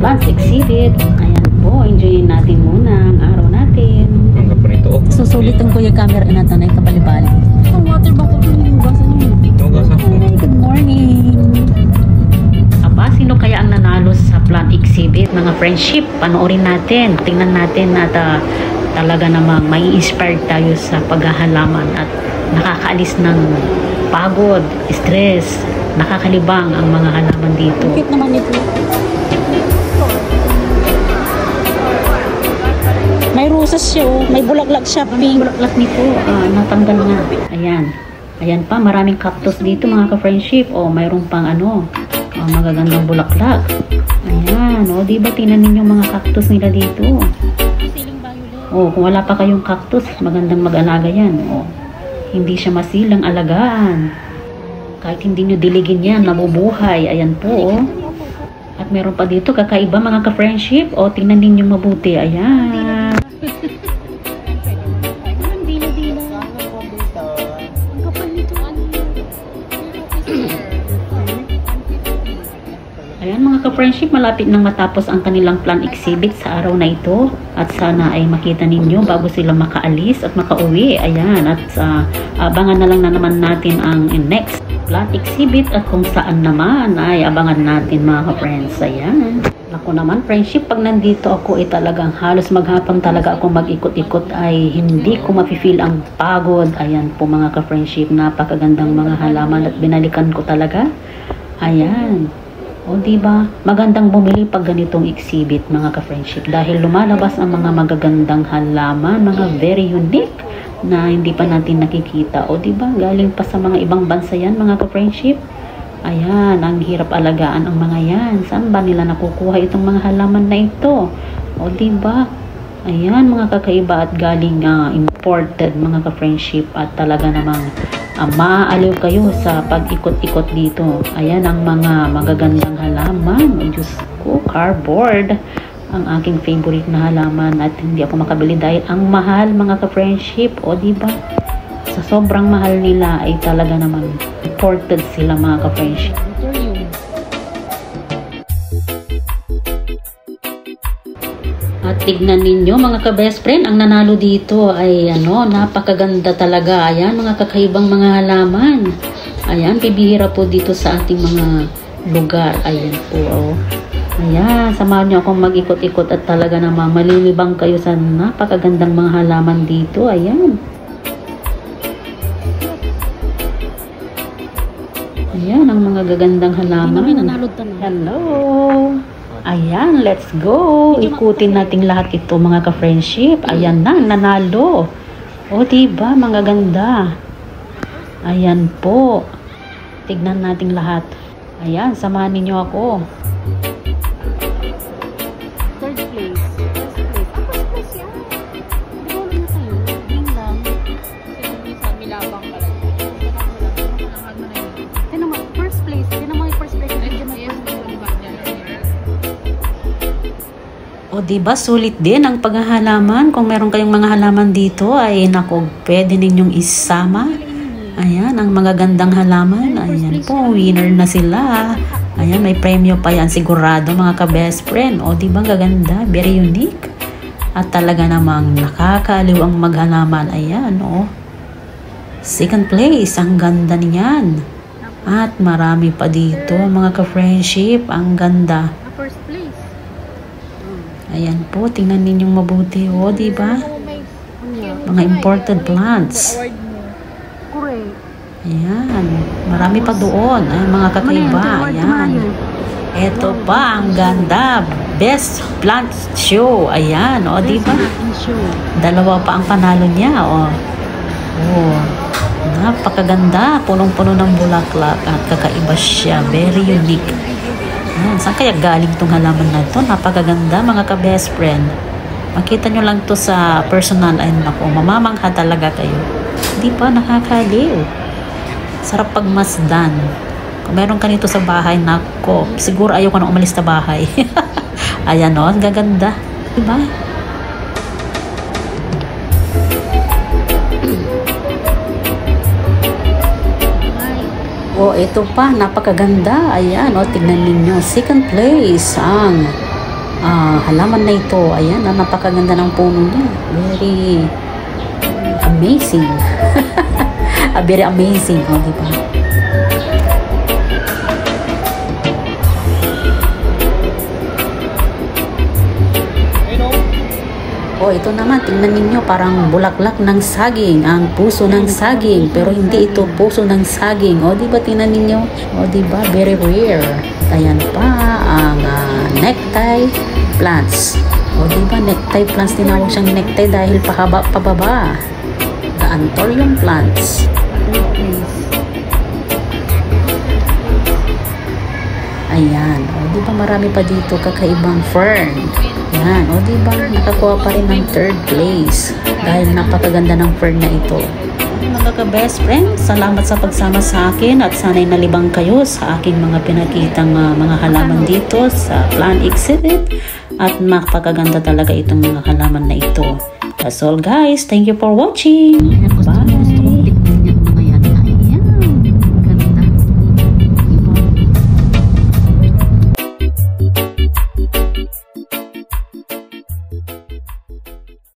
plants exhibit. Ayan po, enjoyin natin muna ang araw natin. Ang ganda nito. Susulitan ko yung camera na tanay kabali-bali. Ang water bottle ko yung hugasan niyo. Hugasan ko. Hi, good morning. Aba, sino kaya ang nanalo sa plant exhibit? Mga friendship, panoorin natin. Tingnan natin at talaga namang may inspired tayo sa paghahalaman at nakakaalis ng pagod, stress, nakakalibang ang mga halaman dito. Cute naman ito. May roses siya, oh. May bulaklak siya, pink. Bulaklak nito, natanggal nga. Ayan. Ayan pa, maraming cactus dito mga ka-friendship. O, mayroon pang magagandang bulaklak. Ayan, o, diba tinan ninyo mga cactus nila dito. O, kung wala pa kayong cactus, magandang mag-alaga yan. O, hindi siya masilang alagaan. Kahit hindi nyo diligin yan, nabubuhay. Ayan po, o. At meron pa dito, kakaiba mga ka-friendship. O, tingnan ninyo mabuti. Ayan. Ayan mga ka-friendship, malapit nang matapos ang kanilang plant exhibit sa araw na ito. At sana ay makita ninyo bago sila makaalis at makauwi. Ayan, at abangan na lang na naman natin ang next plant exhibit at kung saan naman ay abangan natin mga ka-friends. Ayan. Ako naman friendship, pag nandito ako ay talagang halos maghapon talaga ako mag-ikot-ikot ay hindi ko mafe-feel ang pagod. Ayan po mga ka-friendship, napakagandang mga halaman at binalikan ko talaga. Ayan. O diba, magandang bumili pag ganitong exhibit mga ka-friendship dahil lumalabas ang mga magagandang halaman, mga very unique na hindi pa natin nakikita. O diba, galing pa sa mga ibang bansa yan mga ka-friendship. Ayan, ang hirap alagaan ang mga yan. Saan ba nila nakukuha itong mga halaman na ito? O diba, ayan mga kakaiba at galing imported mga ka-friendship at talaga namang maaaliw kayo sa pag-ikot-ikot dito. Ayan ang mga magagandang halaman. O Diyos ko, cardboard ang aking favorite na halaman at hindi ako makabili dahil ang mahal mga ka-friendship. O diba, sa sobrang mahal nila ay talaga naman imported sila mga ka-friendship. At tignan ninyo mga ka-best friend, ang nanalo dito ay napakaganda talaga. Ayan, mga kakaibang mga halaman. Ayan, bibihira po dito sa ating mga lugar. Ayan po, oh. Ayan, samahan nyo akong mag-ikot-ikot at talaga namang malilibang kayo sa napakagandang mga halaman dito. Ayan. Ayan, ang mga gagandang halaman. Hello! Ayan, let's go. Ikutin natin lahat ito mga ka-friendship. Ayan na, nanalo. O diba, mga ganda. Ayan po. Tignan natin lahat. Ayan, samahan ninyo ako. Third place. First place yan. Dito na tayo. Din lang. Kasi minsan milabang ka lang. Tinan mo, first place. Tinan mo yung first place. O diba, sulit din ang paghahalaman. Kung meron kayong mga halaman dito, ay naku, pwede ninyong isama. Ayan, ang mga gandang halaman. Ayan po, winner na sila. Ayan, may premyo pa yan sigurado mga ka-best friend. O diba, gaganda, very unique. At talaga namang nakakaaliw ang maghalaman. Ayan, o. Second place, ang ganda niyan. At marami pa dito mga ka-friendship. Ang ganda. First place. Ayan po, tingnan ninyong mabuti. O, diba? Mga imported plants. Ayan. Marami pa doon. Ay, mga kakaiba. Ayan. Ito pa, ang ganda. Best plant show. Ayan. O, diba? Dalawa pa ang panalo niya. O. Oh. Napakaganda. Punong-puno ng bulaklak. At kakaiba siya. Very unique. Ayan, saan kaya galing itong halaman na ito? Napakaganda mga ka-best friend. Makita nyo lang to sa personal. Ay naku, mamamangha talaga kayo. Di ba? Nakakaliw. Sarap pagmasdan. Kung meron ka nito sa bahay, nako, siguro ayaw ko na umalis sa bahay. Ayan o, gaganda. Di ba? Oh, ito pa, napakaganda. Ayan, oh, tignan ninyo. Second place ang halaman na ito. Ayan, napakaganda ng puno niya. Very amazing. Very amazing, diba? Ito naman, tingnan ninyo, parang bulaklak ng saging, ang puso ng saging, pero hindi ito puso ng saging. Diba, tingnan ninyo? Diba, very rare. Ayan pa, ang necktie plants. Diba, necktie plants, tinawag siyang necktie dahil pababa. The anthurium plants. Ayan, diba, marami pa dito kakaibang fern. Yan, diba, nakakuha pa rin ng 3rd place dahil napakaganda ng fern na ito. Mga ka-best friends, salamat sa pagsama sa akin at sana'y nalibang kayo sa aking mga pinakitang mga halaman dito sa plant exhibit at napakaganda talaga itong mga halaman na ito. That's all guys, thank you for watching!